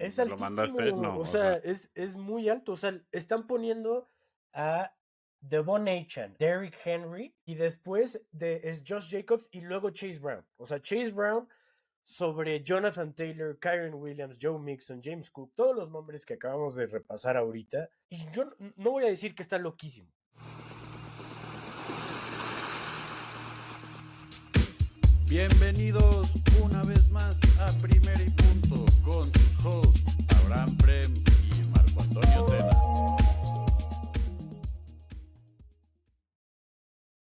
Es ¿Me lo mandaste? altísimo, No, o o sea, sea, es muy alto. O sea, están poniendo a Devon Achan, Derrick Henry, y después es Josh Jacobs y luego Chase Brown. O sea, Chase Brown sobre Jonathan Taylor, Kyron Williams, Joe Mixon, James Cook, todos los nombres que acabamos de repasar ahorita. Y yo no voy a decir que está loquísimo. bienvenidos una vez más a Primer y Punto con sus hosts Abraham Prem y Marco Antonio Tena.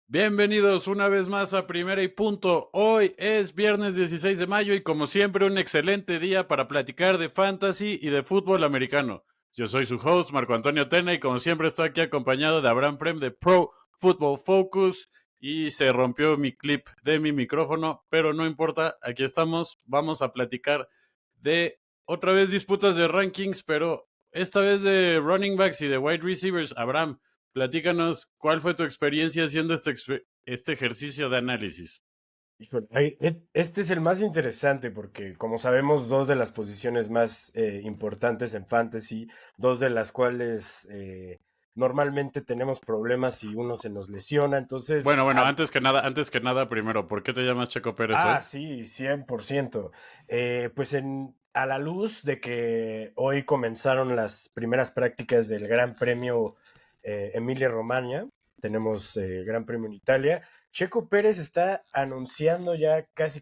Bienvenidos una vez más a Primera y Punto. Hoy es viernes 16 de mayo y como siempre un excelente día para platicar de fantasy y de fútbol americano. Yo soy su host Marco Antonio Tena y como siempre estoy aquí acompañado de Abraham Prem de Pro Football Focus y se rompió mi clip de mi micrófono, pero no importa, aquí estamos, vamos a platicar de otra vez disputas de rankings, pero esta vez de running backs y de wide receivers. Abraham, platícanos cuál fue tu experiencia haciendo este ejercicio de análisis. Híjole, este es el más interesante porque, como sabemos, dos de las posiciones más importantes en fantasy, dos de las cuales normalmente tenemos problemas si uno se nos lesiona. Entonces, Bueno, antes que nada, primero, ¿por qué te llamas Checo Pérez hoy? sí, 100%. Pues a la luz de que hoy comenzaron las primeras prácticas del Gran Premio Emilia-Romagna, tenemos Gran Premio en Italia. Checo Pérez está anunciando ya casi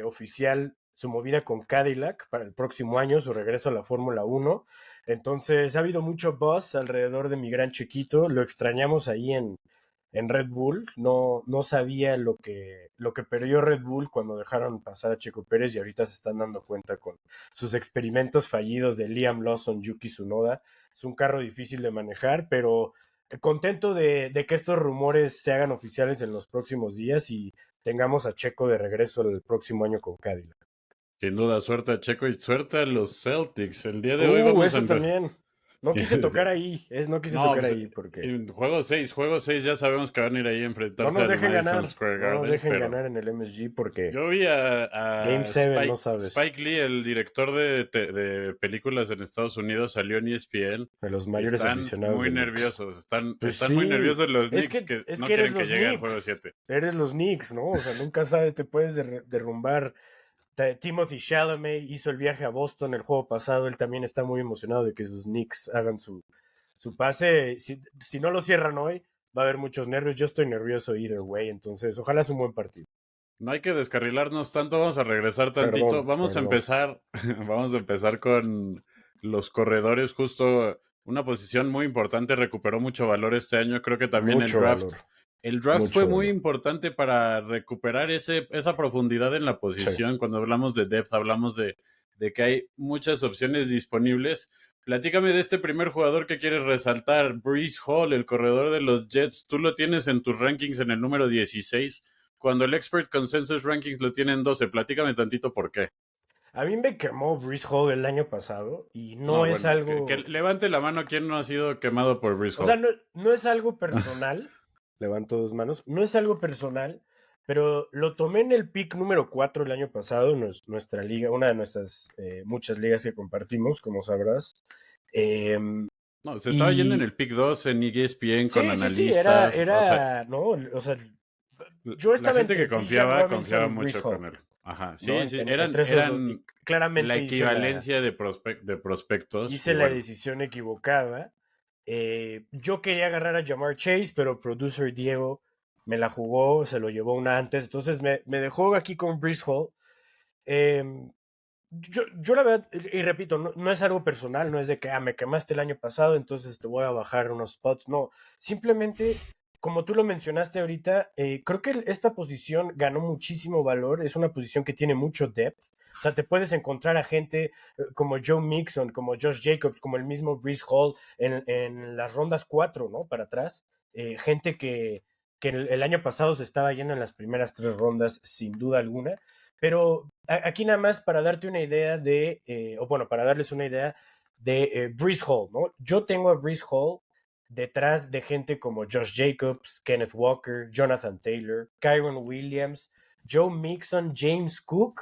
oficial su movida con Cadillac para el próximo año, su regreso a la Fórmula 1. Entonces ha habido mucho buzz alrededor de mi gran Chequito, lo extrañamos ahí en Red Bull. No sabía lo que perdió Red Bull cuando dejaron pasar a Checo Pérez y ahorita se están dando cuenta con sus experimentos fallidos de Liam Lawson, Yuki Tsunoda. Es un carro difícil de manejar, pero contento de que estos rumores se hagan oficiales en los próximos días y tengamos a Checo de regreso el próximo año con Cadillac. Sin duda, suerte a Checo y suerte a los Celtics. El día de hoy vamos a Eso empezar. también. No quise tocar ahí, no quise No, tocar pues, ahí porque en juego 6 ya sabemos que van a ir ahí a no enfrentarse nos al dejen Madison ganar, Square no nos Garden, dejen pero ganar en el MSG porque yo vi Game a 7 no sabes. Spike Lee, el director de películas en Estados Unidos, salió en ESPN De los y mayores están aficionados muy de Knicks. nerviosos. Pues Están muy sí, nerviosos los es Knicks que, que es no que eres quieren que los llegue al juego Knicks. 7. Eres los Knicks, ¿no? O sea, nunca sabes, te puedes derrumbar. Timothy Chalamet hizo el viaje a Boston el juego pasado. Él también está muy emocionado de que sus Knicks hagan su pase. Si no lo cierran hoy, va a haber muchos nervios. Yo estoy nervioso either way. Entonces, ojalá es un buen partido. No hay que descarrilarnos tanto, vamos a regresar tantito. Perdón. Vamos a empezar con los corredores, justo una posición muy importante, recuperó mucho valor este año, creo que también el Mucho draft. valor, El draft fue mucho muy valor. importante para recuperar esa profundidad en la Sí. posición. Cuando hablamos de depth, hablamos de que hay muchas opciones disponibles. Platícame de este primer jugador que quieres resaltar, Breece Hall, el corredor de los Jets. Tú lo tienes en tus rankings en el número 16 cuando el Expert Consensus Rankings lo tiene en 12. Platícame tantito por qué. A mí me quemó Breece Hall el año pasado y no No, es bueno, que algo. levante la mano quien no ha sido quemado por Breece O sea, Hall. no es algo personal. Levanto dos manos. No es algo personal, pero lo tomé en el pick número 4 el año pasado, nuestra liga, una de nuestras muchas ligas que compartimos, como sabrás. Em, No, se estaba yendo en y el pick 2 en ESPN con sí, era, analistas. O sea, no, o sea, yo la estaba gente que entre Bijan Robinson confiaba y Breece mucho Hall, con él. Ajá, ¿no? sí, sí, Entre esos dos. Y eran la claramente equivalencia de prospectos. hice Y la bueno, decisión equivocada. Yo quería agarrar a Jamar Chase, pero producer Diego me la jugó, se lo llevó una antes, entonces me dejó aquí con Breece Hall. Eh, yo la verdad, y repito, no es algo personal, no es de que me quemaste el año pasado, entonces te voy a bajar unos spots, no, simplemente, como tú lo mencionaste ahorita, creo que esta posición ganó muchísimo valor, es una posición que tiene mucho depth, o sea, te puedes encontrar a gente como Joe Mixon, como Josh Jacobs, como el mismo Breece Hall en las rondas 4, ¿no? Para atrás, gente que el año pasado se estaba yendo en las primeras 3 rondas, sin duda alguna, pero aquí nada más para darte una idea o bueno, para darles una idea de Breece Hall, ¿no? Yo tengo a Breece Hall detrás de gente como Josh Jacobs, Kenneth Walker, Jonathan Taylor, Kyron Williams, Joe Mixon, James Cook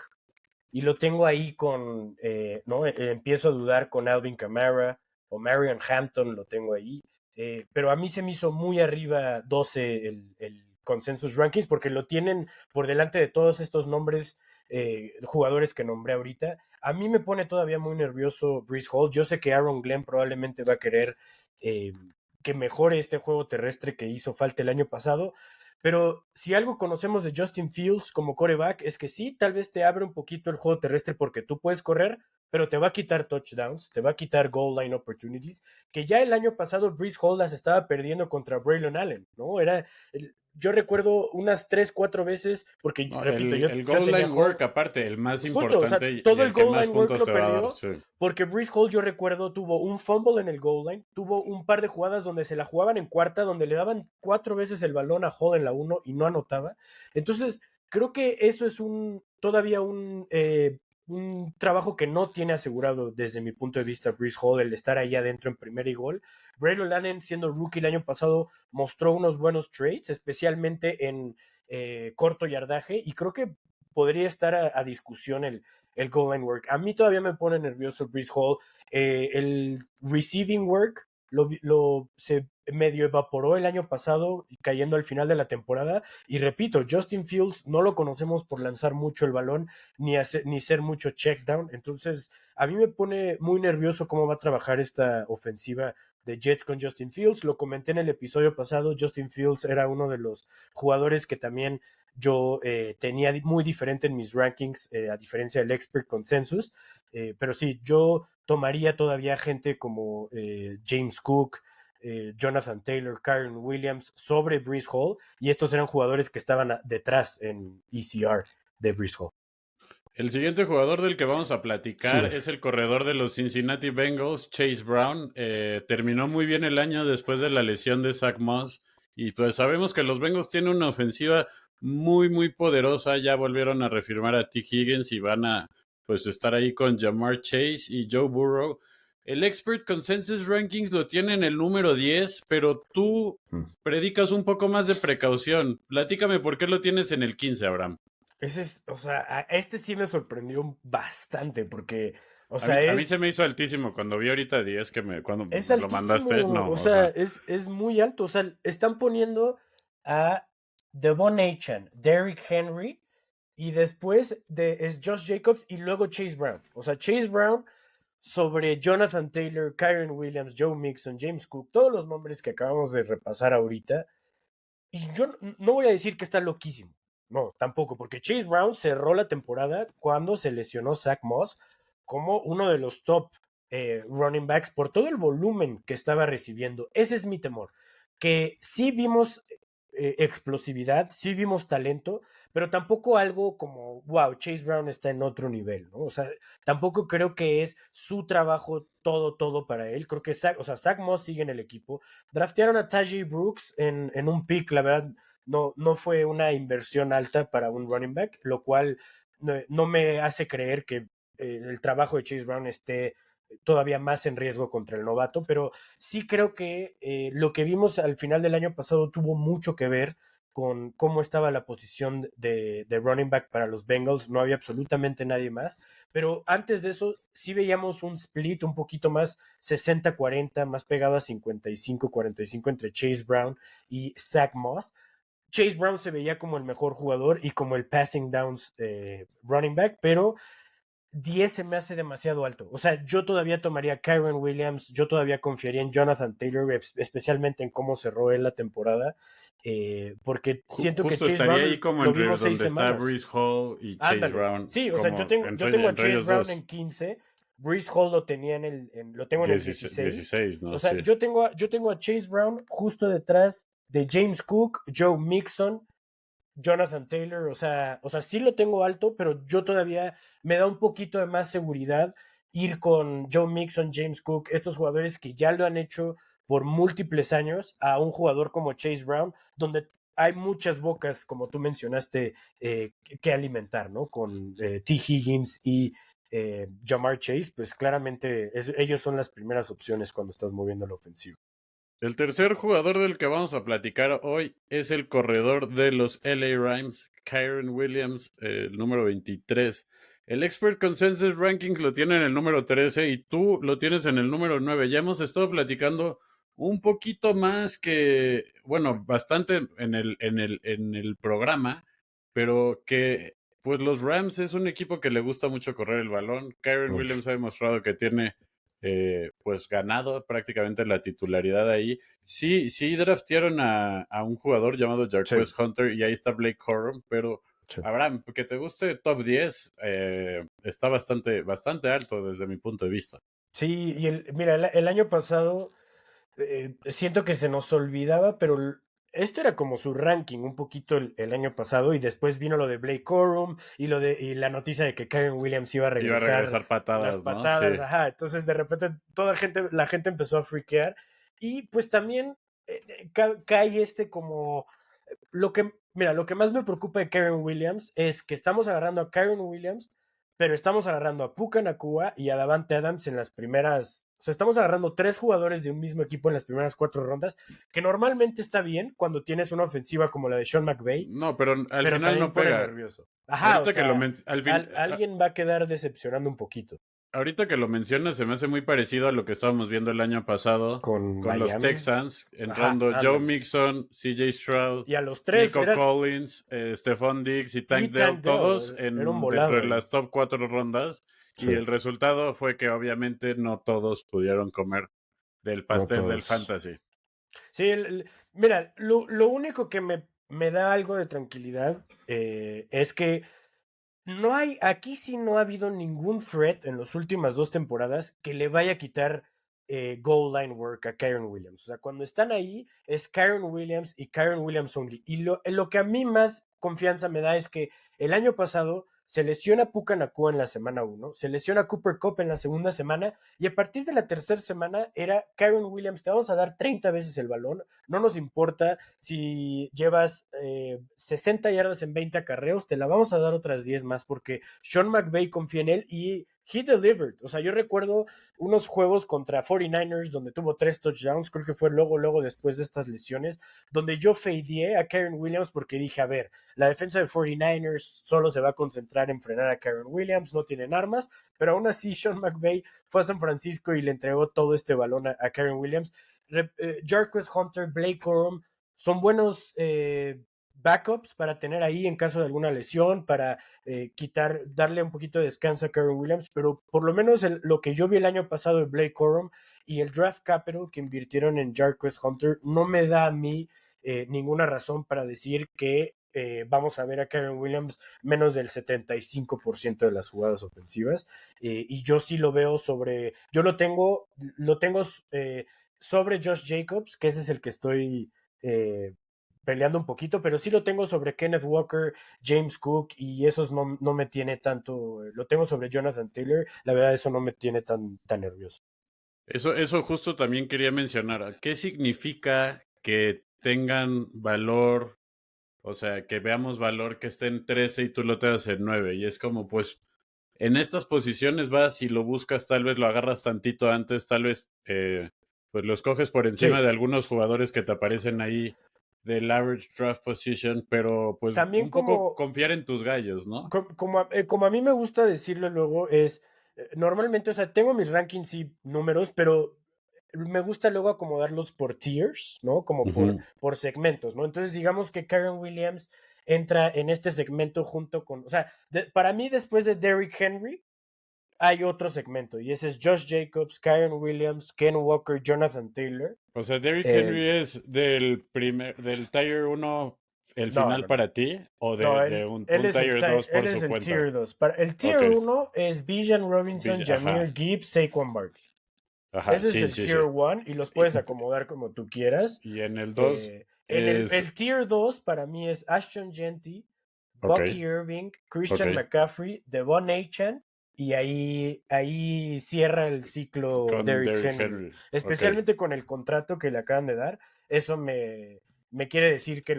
y lo tengo ahí con, ¿no? Empiezo a dudar con Alvin Kamara o Marion Hampton, lo tengo ahí. Pero a mí se me hizo muy arriba 12 el Consensus Rankings porque lo tienen por delante de todos estos nombres, jugadores que nombré ahorita. A mí me pone todavía muy nervioso Breece Hall. Yo sé que Aaron Glenn probablemente va a querer eh, que mejore este juego terrestre que hizo falta el año pasado. Pero si algo conocemos de Justin Fields como coreback es que sí, tal vez te abre un poquito el juego terrestre porque tú puedes correr, pero te va a quitar touchdowns, te va a quitar goal line opportunities, que ya el año pasado Breece Hall las estaba perdiendo contra Braylon Allen, ¿no? Yo recuerdo unas 3, 4 veces, porque No, repito, el yo goal tenía line Hall, work, aparte, el más justo, o sea, importante y todo el el que goal más line work puntos lo te va a dar, perdió sí. porque Breece Hall, yo recuerdo, tuvo un fumble en el goal line, tuvo un par de jugadas donde se la jugaban en cuarta, donde le daban 4 veces el balón a Hall en la 1 y no anotaba. Entonces, creo que eso es todavía un trabajo que no tiene asegurado desde mi punto de vista Breece Hall, el estar ahí adentro en primera y gol. Braylon Allen, siendo rookie el año pasado, mostró unos buenos trades, especialmente en corto yardaje, y creo que podría estar a discusión el goal line work. A mí todavía me pone nervioso Breece Hall. El receiving work se medio evaporó el año pasado, cayendo al final de la temporada. Y repito, Justin Fields no lo conocemos por lanzar mucho el balón ni ser mucho check down. Entonces, a mí me pone muy nervioso cómo va a trabajar esta ofensiva de Jets con Justin Fields. Lo comenté en el episodio pasado, Justin Fields era uno de los jugadores que también yo tenía muy diferente en mis rankings, a diferencia del Expert Consensus. Pero sí, yo tomaría todavía gente como James Cook, Jonathan Taylor, Kyron Williams sobre Breece Hall, y estos eran jugadores que estaban detrás en ECR de Breece Hall. El siguiente jugador del que vamos a platicar es el corredor de los Cincinnati Bengals, Chase Brown. Terminó muy bien el año después de la lesión de Zach Moss. Y pues sabemos que los Bengals tienen una ofensiva muy, muy poderosa. Ya volvieron a refirmar a T. Higgins y van a pues estar ahí con Jamar Chase y Joe Burrow. El Expert Consensus Rankings lo tiene en el número 10, pero tú predicas un poco más de precaución. Platícame por qué lo tienes en el 15, Abraham. O sea, este sí me sorprendió bastante porque, o A sea, mí, a mí se me hizo altísimo cuando vi ahorita 10 cuando es me lo mandaste. altísimo, No, o o sea, sea, es muy alto. O sea, están poniendo a Devon Achan, Derrick Henry, y después es Josh Jacobs y luego Chase Brown. O sea, Chase Brown sobre Jonathan Taylor, Kyron Williams, Joe Mixon, James Cook, todos los nombres que acabamos de repasar ahorita. Y yo no voy a decir que está loquísimo. No, tampoco, porque Chase Brown cerró la temporada cuando se lesionó Zach Moss como uno de los top running backs por todo el volumen que estaba recibiendo. Ese es mi temor, que sí vimos explosividad, sí vimos talento, pero tampoco algo como, wow, Chase Brown está en otro nivel, ¿no? O sea, tampoco creo que es su trabajo todo para él. Creo que Zach Moss sigue en el equipo. Draftearon a Tajay Brooks en un pick, la verdad, no fue una inversión alta para un running back, lo cual no me hace creer que el trabajo de Chase Brown esté todavía más en riesgo contra el novato, pero sí creo que lo que vimos al final del año pasado tuvo mucho que ver con cómo estaba la posición de running back para los Bengals, no había absolutamente nadie más, pero antes de eso sí veíamos un split un poquito más 60-40, más pegado a 55-45 entre Chase Brown y Zach Moss. Chase Brown se veía como el mejor jugador y como el passing downs running back, pero 10 se me hace demasiado alto. O sea, yo todavía tomaría a Kyron Williams, yo todavía confiaría en Jonathan Taylor, especialmente en cómo cerró él la temporada, porque siento que justo Chase estaría ahí Brown como lo entre vimos seis donde está semanas. Breece Hall y Chase Ándale. Brown, Sí, o sea, como yo tengo a entre Chase ellos Brown en dos. 15, Breeze Hall lo tenía lo tengo en el 16. 16, O ¿no? sea, Sí. yo tengo a Chase Brown justo detrás de James Cook, Joe Mixon, Jonathan Taylor, o sea, sí lo tengo alto, pero yo todavía me da un poquito de más seguridad ir con Joe Mixon, James Cook, estos jugadores que ya lo han hecho por múltiples años, a un jugador como Chase Brown, donde hay muchas bocas, como tú mencionaste, que alimentar, ¿no? Con T. Higgins y Jamar Chase, pues claramente ellos son las primeras opciones cuando estás moviendo la ofensiva. El tercer jugador del que vamos a platicar hoy es el corredor de los LA Rams, Kyron Williams, el número 23. El Expert Consensus Rankings lo tiene en el número 13 y tú lo tienes en el número 9. Ya hemos estado platicando un poquito más que, bueno, bastante en el programa, pero que pues los Rams es un equipo que le gusta mucho correr el balón. Kyren Mucho. Williams ha demostrado que tiene pues ganado prácticamente la titularidad ahí. Sí draftearon a un jugador llamado Sí, Jarquez Hunter y ahí está Blake Corum, pero sí. Abraham, que te guste top 10 está bastante alto desde mi punto de vista. Sí, y mira, el año pasado siento que se nos olvidaba, pero esto era como su ranking un poquito el año pasado y después vino lo de Blake Corum y la noticia de que Kyren Williams iba a Iba a regresar regresar las patadas, ¿no? Sí. patadas, ajá, entonces de repente la gente empezó a friquear y pues también cae como mira, lo que más me preocupa de Kyren Williams es que estamos agarrando a Kyren Williams, pero estamos agarrando a Puka Nacua y a Davante Adams en las primeras. O sea, estamos agarrando 3 jugadores de un mismo equipo en las primeras 4 rondas, que normalmente está bien cuando tienes una ofensiva como la de Sean McVay, No, pero al pero final también no pone pega. nervioso. Ajá, o Ahorita que lo sea, men- al fin, alguien va a quedar decepcionando un poquito ahorita que lo mencionas, se me hace muy parecido a lo que estábamos viendo el año pasado con con los Miami. Texans, Ajá, entrando Joe ándale. Mixon, CJ Stroud, Y a los tres Nico era. Collins, Stephon Diggs y Y Tank Dell, Tank Dell, todos era un dentro volado de ahí. las top 4 rondas. Sí, Y el resultado fue que obviamente no todos pudieron comer del no pastel del todos. fantasy. Sí, mira, lo único que me da algo de tranquilidad es que aquí sí no ha habido ningún threat en las últimas 2 temporadas que le vaya a quitar goal line work a Kyren Williams. O sea, cuando están ahí es Kyren Williams y Kyren Williams only. Y lo que a mí más confianza me da es que el año pasado se lesiona Puka Nacua en la semana 1, se lesiona Cooper Kupp en la segunda semana y a partir de la tercera semana era Kyren Williams, te vamos a dar 30 veces el balón, no nos importa si llevas 60 yardas en 20 acarreos, te la vamos a dar otras 10 más porque Sean McVay confía en él y he delivered. O sea, yo recuerdo unos juegos contra 49ers donde tuvo 3 touchdowns, creo que fue luego después de estas lesiones, donde yo fadeé a Kyren Williams porque dije, a ver, la defensa de 49ers solo se va a concentrar en frenar a Kyren Williams, no tienen armas, pero aún así Sean McVay fue a San Francisco y le entregó todo este balón a Kyren Williams. Jarquez Hunter, Blake Corum, son buenos backups para tener ahí en caso de alguna lesión, para darle un poquito de descanso a Kyren Williams, pero por lo menos lo que yo vi el año pasado de Blake Corum y el draft capital que invirtieron en Jarquez Hunter no me da a mí ninguna razón para decir que vamos a ver a Kyren Williams menos del 75% de las jugadas ofensivas. Y yo sí lo veo yo lo tengo sobre Josh Jacobs, que ese es el que estoy peleando un poquito, pero sí lo tengo sobre Kenneth Walker, James Cook, y esos no me tiene tanto, lo tengo sobre Jonathan Taylor, la verdad eso no me tiene tan nervioso. Eso justo también quería mencionar. ¿Qué significa que tengan valor? O sea, que veamos valor que esté en 13 y tú lo tengas en 9. Y es como, pues, en estas posiciones vas y lo buscas, tal vez lo agarras tantito antes, tal vez pues lo escoges por encima Sí, de algunos jugadores que te aparecen ahí del average draft position, pero pues también un poco confiar en tus gallos, ¿no? como a mí me gusta decirlo luego, normalmente, o sea, tengo mis rankings y números, pero me gusta luego acomodarlos por tiers, ¿no? Como Ujú. por segmentos, ¿no? Entonces, digamos que Kyren Williams entra en este segmento junto con, o sea, para mí después de Derrick Henry hay otro segmento y ese es Josh Jacobs, Kyren Williams, Ken Walker, Jonathan Taylor. O sea, Derrick Eh, Henry es del Tier 1 el no, final no, no. para ti o No, de un Tier 2 él por es su el cuenta. Tier 2. El Ok. Tier 1 es Bijan Robinson, Ajá, Jameer Gibbs, Saquon Barkley. ajá, Ese es sí, el sí, Tier sí. 1 y los puedes Y, acomodar como tú quieras. y en el 2 En es... el Tier 2 para mí es Ashton Genty, Ok, Bucky Irving, ok. Christian McCaffrey, Devon Achan y ahí cierra el ciclo Con Derrick Derrick Henry. Henry. Ok. Especialmente con el contrato que le acaban de dar. Eso me quiere decir que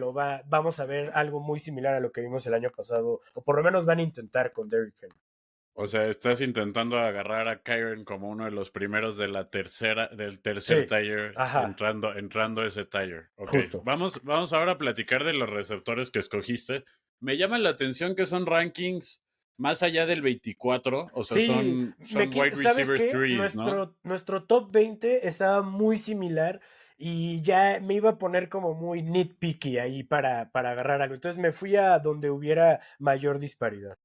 vamos a ver algo muy similar a lo que vimos el año pasado, o por lo menos van a intentar con Derrick Henry. O sea, estás intentando agarrar a Kyren como uno de los primeros del tercer Sí, tier, ajá, entrando a ese tier. Ok. justo. Vamos ahora a platicar de los receptores que escogiste. Me llama la atención que son rankings más allá del 24, o sea, Sí, son wide ¿sabes receiver qué? threes, ¿no? Nuestro top 20 estaba muy similar y ya me iba a poner como muy nitpicky ahí para agarrar algo. Entonces me fui a donde hubiera mayor disparidad.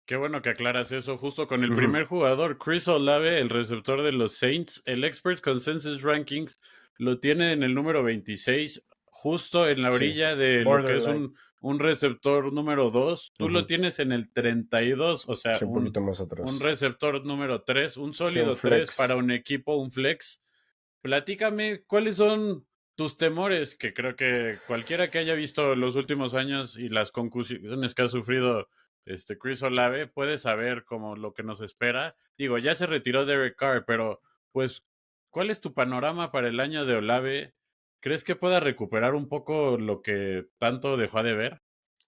Qué bueno que aclaras eso. Justo con el Ujú. primer jugador, Chris Olave, el receptor de los Saints, el Expert Consensus Rankings lo tiene en el número 26, justo en la Sí, orilla de lo que es borderline. un receptor número 2. Tú lo Ujú. tienes en el 32, o sea, Sí, un poquito más un atrás. receptor número 3, un Sí, un sólido 3 para flex. un equipo, un flex. Platícame, ¿cuáles son tus temores? Que creo que cualquiera que haya visto los últimos años y las concusiones que ha sufrido Chris Olave puede saber como lo que nos espera. Digo, ya se retiró Derek Carr, pero pues, ¿cuál es tu panorama para el año de Olave? ¿Crees que pueda recuperar un poco lo que tanto dejó de ver?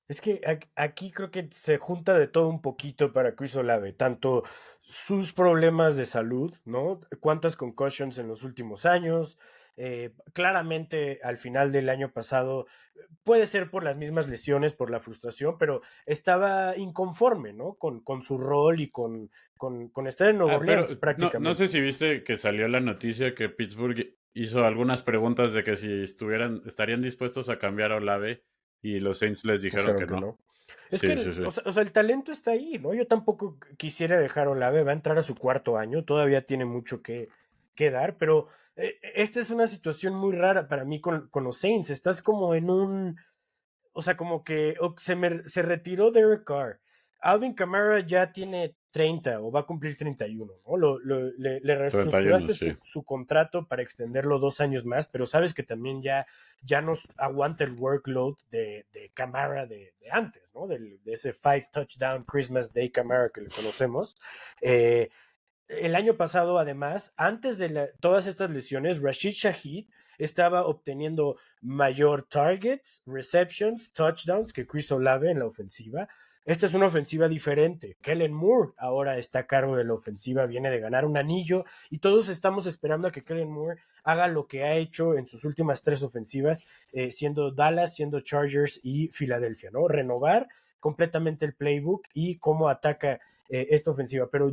Es que aquí creo que se junta de todo un poquito para Chris Olave, tanto sus problemas de salud, ¿no? Cuántas concussions en los últimos años. Claramente al final del año pasado puede ser por las mismas lesiones, por la frustración, pero estaba inconforme, ¿no? Con su rol y con estar en Nueva Ah, pero Orleans no sé prácticamente. si viste que salió la noticia que Pittsburgh hizo algunas preguntas de que si estarían dispuestos a cambiar a Olave y los Saints les dijeron Dijeron que que no. no. Es que, Sí, sí, sí. o sea, el talento está ahí, ¿no? Yo tampoco quisiera dejar a Olave, va a entrar a su cuarto año, todavía tiene mucho que dar, pero esta es una situación muy rara para mí con los Saints. Estás como en un, o sea, como que se retiró Derek Carr. Alvin Kamara ya tiene 30 o va a cumplir 31, ¿no? Le 31, reestructuraste sí. su contrato para extenderlo 2 años más, pero sabes que también ya nos aguanta el workload de Kamara de antes, ¿no? De ese 5 touchdown Christmas Day Kamara que le conocemos. Eh, el año pasado, además, antes de todas estas lesiones, Rashid Shaheed estaba obteniendo mayor targets, receptions, touchdowns que Chris Olave en la ofensiva. Esta es una ofensiva diferente. Kellen Moore ahora está a cargo de la ofensiva, viene de ganar un anillo y todos estamos esperando a que Kellen Moore haga lo que ha hecho en sus últimas 3 ofensivas, siendo Dallas, siendo Chargers y Filadelfia, ¿no? Renovar completamente el playbook y cómo ataca esta ofensiva. Pero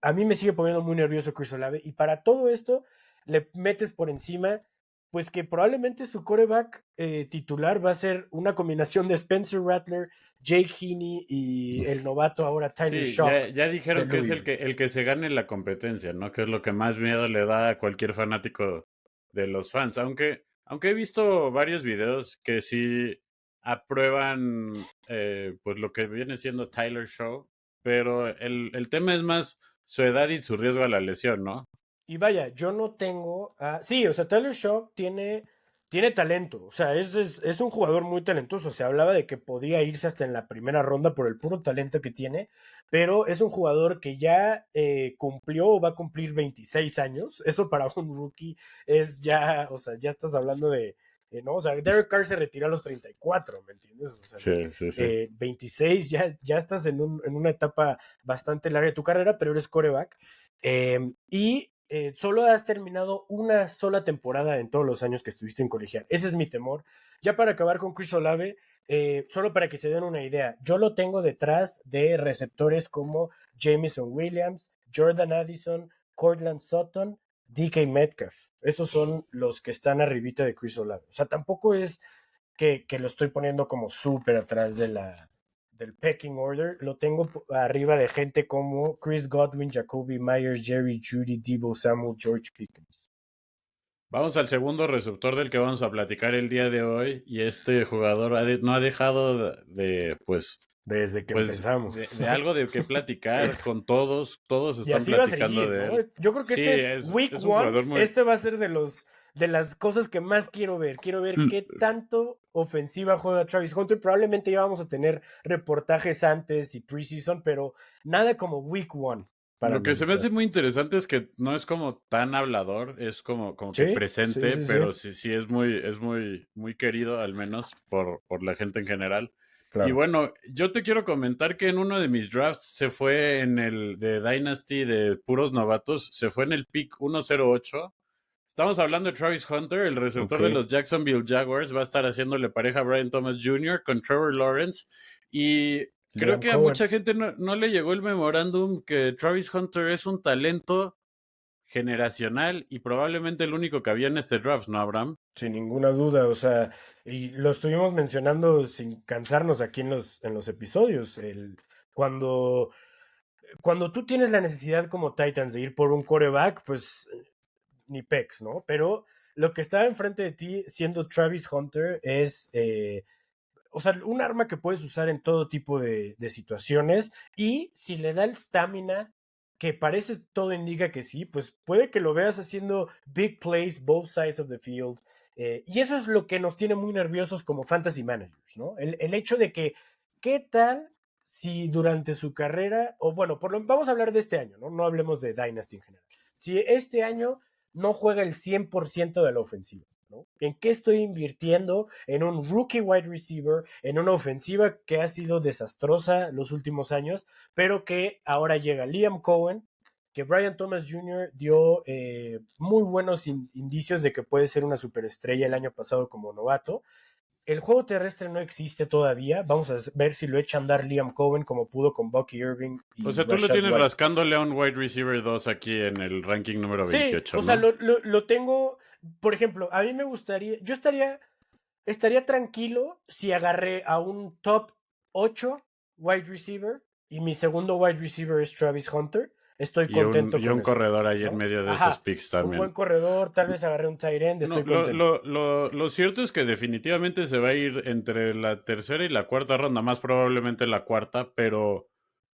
a mí me sigue poniendo muy nervioso Chris Olave y para todo esto le metes por encima pues que probablemente su coreback titular va a ser una combinación de Spencer Rattler, Jake Heaney y el novato ahora Tyler Sí, Shock ya de dijeron que es Louisville. el que se gane la competencia, ¿no? Que es lo que más miedo le da a cualquier fanático de los fans. Aunque he visto varios videos que sí aprueban pues lo que viene siendo Tyler Show, pero el tema es más su edad y su riesgo a la lesión, ¿no? Y vaya, yo no tengo. Sí, o sea, Tyler Shock tiene talento. O sea, es un jugador muy talentoso. Se hablaba de que podía irse hasta en la primera ronda por el puro talento que tiene. Pero es un jugador que ya cumplió o va a cumplir 26 años. Eso para un rookie es ya. O sea, ya estás hablando de. ¿No? O sea, Derek Carr se retiró a los 34, ¿me entiendes? O sea, Sí, sí, sí. 26, ya estás en una etapa bastante larga de tu carrera, pero eres coreback. Y solo has terminado una sola temporada en todos los años que estuviste en colegial. Ese es mi temor. Ya para acabar con Chris Olave, solo para que se den una idea, yo lo tengo detrás de receptores como Jameson Williams, Jordan Addison, Cortland Sutton, DK Metcalf. Estos son los que están arribita de Chris Olave. O sea, tampoco es que lo estoy poniendo como súper atrás del pecking order. Lo tengo arriba de gente como Chris Godwin, Jacoby Myers, Jerry Judy, Debo Samuel, George Pickens. Vamos al segundo receptor del que vamos a platicar el día de hoy y este jugador no ha dejado pues Desde que pues empezamos. de algo de qué platicar con todos Y están así va a platicando seguir, de ¿no? él. Yo creo que Sí, este Week es un One, jugador muy... este va a ser de las cosas que más quiero ver. Quiero ver qué tanto ofensiva juega Travis Hunter. Probablemente ya vamos a tener reportajes antes y preseason, pero nada como Week One para Lo que se me analizar. hace muy interesante es que no es como tan hablador, es como que Sí, sí, presente, sí, sí. pero sí es muy querido, al menos por la gente en general. Y Claro. bueno, yo te quiero comentar que en uno de mis drafts se fue en el de Dynasty de puros novatos, se fue en el pick 108. Estamos hablando de Travis Hunter, el Ok. receptor de los Jacksonville Jaguars, va a estar haciéndole pareja a Brian Thomas Jr. con Trevor Lawrence. Y Creo Liam que a Cohen. mucha gente no le llegó el memorándum que Travis Hunter es un talento generacional y probablemente el único que había en este draft, ¿no, Abraham? Sin ninguna duda, o sea, y lo estuvimos mencionando sin cansarnos aquí en los episodios. Cuando, cuando tú tienes la necesidad como Titans de ir por un quarterback, pues ni pex, ¿no? Pero lo que está enfrente de ti siendo Travis Hunter es, o sea, un arma que puedes usar en todo tipo de situaciones y si le da el stamina, que parece todo indica que sí, pues puede que lo veas haciendo big plays, both sides of the field. Y eso es lo que nos tiene muy nerviosos como fantasy managers, ¿no? El hecho de que, ¿qué tal si durante su carrera, o bueno, vamos a hablar de este año, ¿no? No hablemos de Dynasty en general. Si este año no juega el 100% de la ofensiva, ¿no? ¿En qué estoy invirtiendo? En un rookie wide receiver, en una ofensiva que ha sido desastrosa los últimos años, pero que ahora llega Liam Cohen, que Brian Thomas Jr. dio muy buenos indicios de que puede ser una superestrella el año pasado como novato. El juego terrestre no existe todavía. Vamos a ver si lo echa a andar Liam Cohen como pudo con Bucky Irving O y sea, tú lo Rashad tienes White. rascándole a un wide receiver 2 aquí en el ranking número Sí, 28, o sea, ¿no? lo tengo, por ejemplo, a mí me gustaría, estaría tranquilo si agarré a un top 8 wide receiver y mi segundo wide receiver es Travis Hunter. Estoy contento Y con un eso, corredor ahí en ¿no? medio de esos Ajá, picks un buen también. corredor, tal vez agarré un tight end, No, estoy contento. lo cierto es que definitivamente se va a ir entre la tercera y la cuarta ronda, más probablemente la cuarta, pero,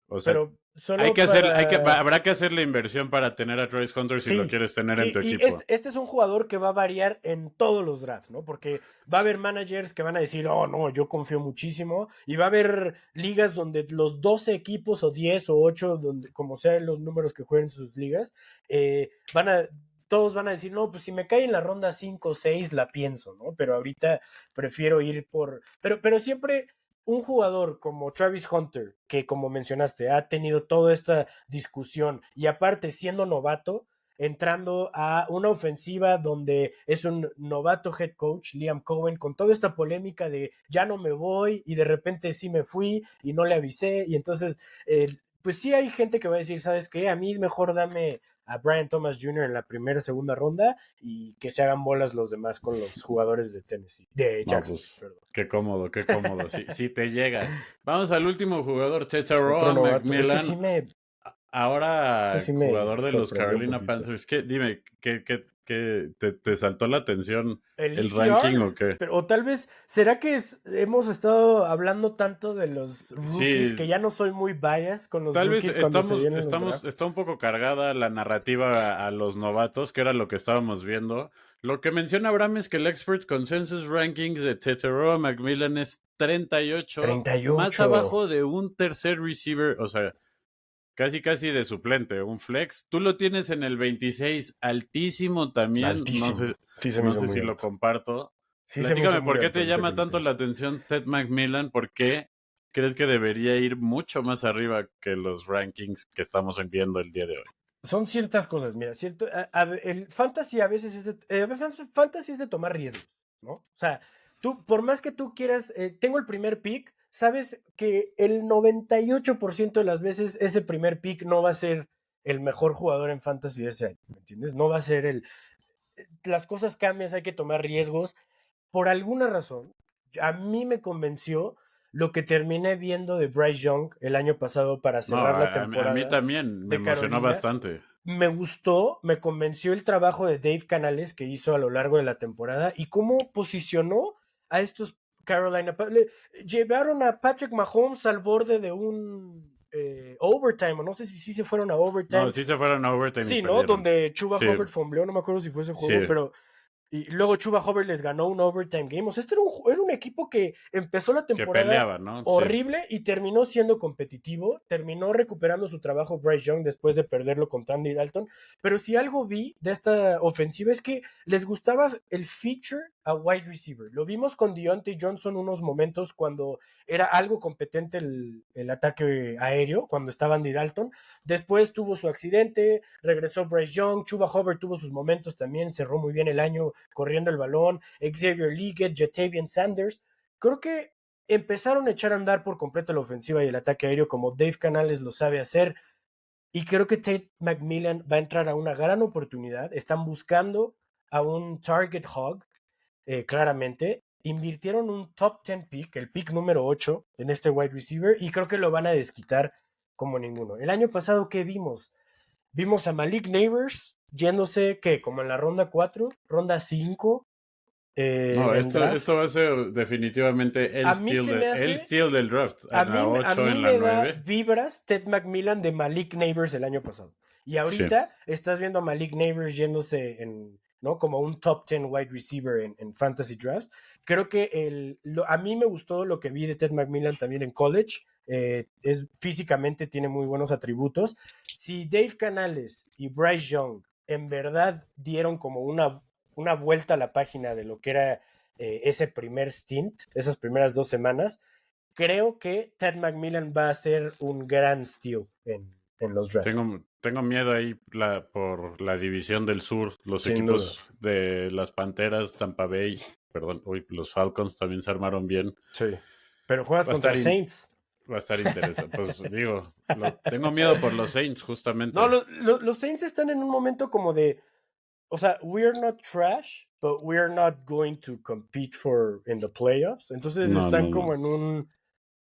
o sea, Pero solo para... habrá que hacer la inversión para tener a Travis Hunter si lo Sí, quieres tener en sí, tu y equipo. este es un jugador que va a variar en todos los drafts, ¿no? Porque va a haber managers que van a decir, oh, no, yo confío muchísimo, y va a haber ligas donde los 12 equipos o 10 o 8, donde, como sean los números que jueguen sus ligas, van a, todos van a decir, no, pues si me cae en la ronda 5 o 6, la pienso, ¿no? Pero ahorita prefiero ir por... pero siempre un jugador como Travis Hunter, que como mencionaste, ha tenido toda esta discusión y aparte siendo novato, entrando a una ofensiva donde es un novato head coach, Liam Cohen, con toda esta polémica de ya no me voy y de repente sí me fui y no le avisé. Y entonces, pues sí hay gente que va a decir, ¿sabes qué? A mí mejor dame a Brian Thomas Jr. en la primera, segunda ronda y que se hagan bolas los demás con los jugadores de Tennessee, de No, Jacksonville, pues, perdón. qué cómodo, qué cómodo. Sí, te llega. Vamos al último jugador, Otro Tetairoa novato. McMillan. Ahora Me jugador de los sorprendió un Carolina poquito. Panthers. Dime, te saltó la atención El el ranking o ECR, qué? pero o tal vez, ¿será que hemos estado hablando tanto de los rookies que Sí, ya no soy muy bias con los tal vez rookies cuando se vienen los drafts? está un poco cargada la narrativa a los novatos, que era lo que estábamos viendo. Lo que menciona Abraham es que el Expert Consensus Rankings de Tetairoa McMillan es 38, más 38. abajo de un tercer receiver, o sea, casi de suplente, un flex. Tú lo tienes en el 26, altísimo también. Altísimo. Sí se me No hizo sé muy si lo alto. comparto. Sí se me hizo Platícame, ¿por muy qué alto te ahorita que llama lo tanto la pienso. atención Ted McMillan? ¿Por qué crees que debería ir mucho más arriba que los rankings que estamos viendo el día de hoy? Son ciertas cosas, mira, cierto, el fantasy a veces fantasy es de tomar riesgos, ¿no? O sea, tú, por más que tú quieras, tengo el primer pick, sabes que el 98% de las veces ese primer pick no va a ser el mejor jugador en fantasy de ese año, ¿me entiendes? No va a ser las cosas cambian, hay que tomar riesgos. Por alguna razón, a mí me convenció lo que terminé viendo de Bryce Young el año pasado para No, cerrar la a mí temporada también me de emocionó Carolina. bastante. Me gustó, me convenció el trabajo de Dave Canales que hizo a lo largo de la temporada y cómo posicionó a estos Carolina. Llevaron a Patrick Mahomes al borde de un overtime, o no sé si sí se fueron a No, overtime. sí se fueron a overtime y Sí, ¿no? perdieron. Donde Chuba Sí, Hubbard fombleó, no me acuerdo si fue ese sí, juego, pero y luego Chuba Hubbard les ganó un overtime game. O sea, era un equipo que empezó la que temporada peleaba, ¿no? Sí. horrible y terminó siendo competitivo. Terminó recuperando su trabajo Bryce Young después de perderlo con Andy Dalton. Pero si algo vi de esta ofensiva es que les gustaba el feature a wide receiver. Lo vimos con Deontay Johnson unos momentos cuando era algo competente el ataque aéreo, cuando estaba Andy Dalton. Después tuvo su accidente, regresó Bryce Young, Chuba Hubbard tuvo sus momentos también, cerró muy bien el año corriendo el balón, Xavier Leggett, Jatavian Sanders. Creo que empezaron a echar a andar por completo la ofensiva y el ataque aéreo como Dave Canales lo sabe hacer. Y creo que Tate McMillan va a entrar a una gran oportunidad. Están buscando a un target hog, claramente. Invirtieron un top 10 pick, el pick número 8 en este wide receiver, y creo que lo van a desquitar como ninguno. El año pasado, ¿qué vimos? Vimos a Malik Neighbors yéndose, ¿qué? Como en la ronda 4, ronda 5, No, en esto va drafts. a ser definitivamente A mí se me el hace, steal del draft. a En la mí, a 8, mí en la me da 9. vibras Ted McMillan de Malik Neighbors el año pasado. Y Sí. ahorita estás viendo a Malik Neighbors yéndose ¿no? Como un top 10 wide receiver en fantasy drafts. Creo que a mí me gustó lo que vi de Ted McMillan también en college. Físicamente tiene muy buenos atributos. Si Dave Canales y Bryce Young en verdad dieron como una vuelta a la página de lo que era ese primer stint, esas primeras 2 semanas, creo que Ted McMillan va a ser un gran steal en los drafts. Tengo miedo ahí por la división del sur. Los Sin duda. equipos de las Panteras, Tampa Bay, perdón, los Falcons también se armaron bien. Sí. Pero juegas Va a contra estar, Saints. va a estar interesante. Pues digo, tengo miedo por los Saints, justamente. No, los Saints están en un momento como de, o sea, we're not trash, but we're not going to compete in the playoffs. Entonces No, están no, como no. en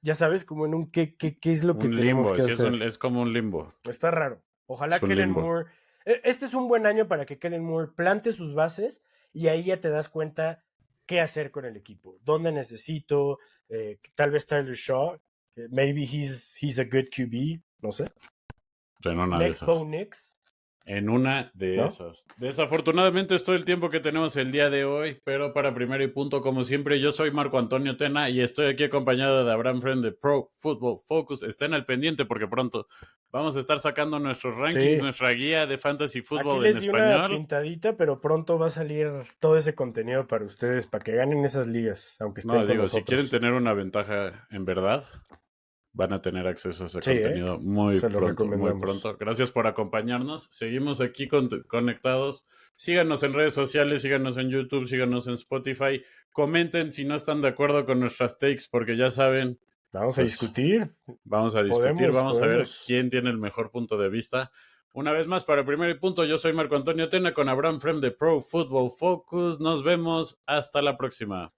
ya sabes, como en un qué es lo que Un tenemos limbo, que sí, hacer. es como un limbo. Está raro. Es Ojalá un Kellen limbo. Moore. Este es un buen año para que Kellen Moore plante sus bases y ahí ya te das cuenta qué hacer con el equipo. ¿Dónde necesito? Tal vez Tyler Shaw. Maybe he's a good QB. No sé. En una de Next Bo esas. Nix. En una de ¿No? esas. Desafortunadamente es todo el tiempo que tenemos el día de hoy, pero para primero y punto, como siempre, yo soy Marco Antonio Tena y estoy aquí acompañado de Abraham Friend de Pro Football Focus. Estén al pendiente porque pronto vamos a estar sacando nuestros rankings, Sí. nuestra guía de fantasy Aquí fútbol en les di una español. pintadita, pero pronto va a salir todo ese contenido para ustedes, para que ganen esas ligas, aunque estén No, con digo, si quieren nosotros. tener una ventaja en verdad, van a tener acceso a ese Sí, contenido muy se los pronto, muy recomendamos. pronto. Gracias por acompañarnos. Seguimos aquí conectados. Síganos en redes sociales, síganos en YouTube, síganos en Spotify. Comenten si no están de acuerdo con nuestras takes, porque ya saben, Vamos a pues discutir. vamos a discutir, vamos a ver Podemos. quién tiene el mejor punto de vista. Una vez más, para el primer punto, yo soy Marco Antonio Tena con Abraham Frem de Pro Football Focus. Nos vemos hasta la próxima.